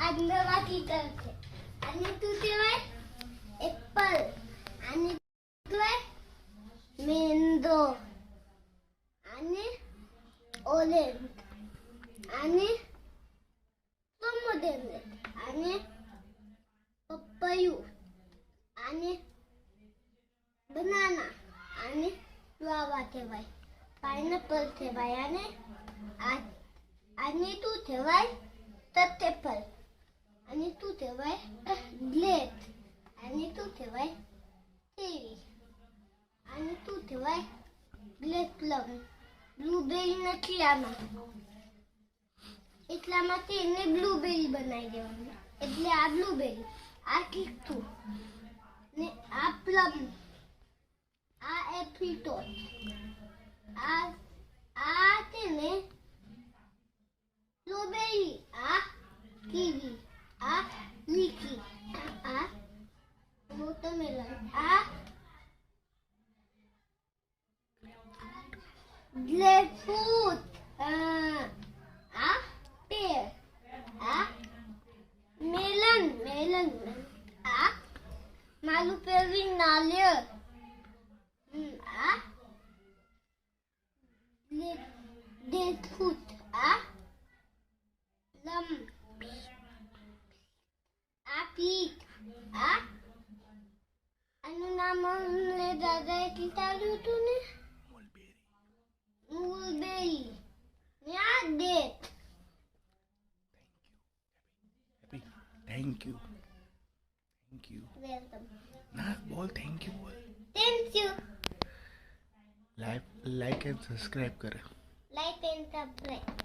आडनं वाटी करते आणि तू तेव्हा एप्पल आणि तू मेंदो आणि ऑरेंज आणि पोमोग्रेनेट आणि पपयू आणि बनाना आणि गुआवा ठेवाय पाइनएप्पल ठेवाय आणि तू ठेवाय तत्तेफळ आणि तू ठेवाय ग्रेप्स आणि तू ठेवाय कीवी आणि तू ठेवाय ब्लैक प्लम ब्लूबेरी નથી આમાં એટલામાંથી એને બ્લૂબેરી બનાવી દેવાની એટલે આ બ્લૂબેરી આ તીખું ને આ પ્લમ આ એપ્રિકોટ આ તેને સ્ટ્રોબેરી આ કીવી આ લીચી આ વોટરમેલન આ ગ્રેપફ્રૂટ આ પેર આ મેલન આ માલું પેરવી નાળિયેર આ ગ્રેપફ્રૂટ આ પ્લમ આ પીચ આ આનું નામ અમને દાદાએ કીધું હતું ને mulberry ને આ date Thank you. Welcome Nah, boy, thank you. Boy. Thank you Like and subscribe करें. Like and subscribe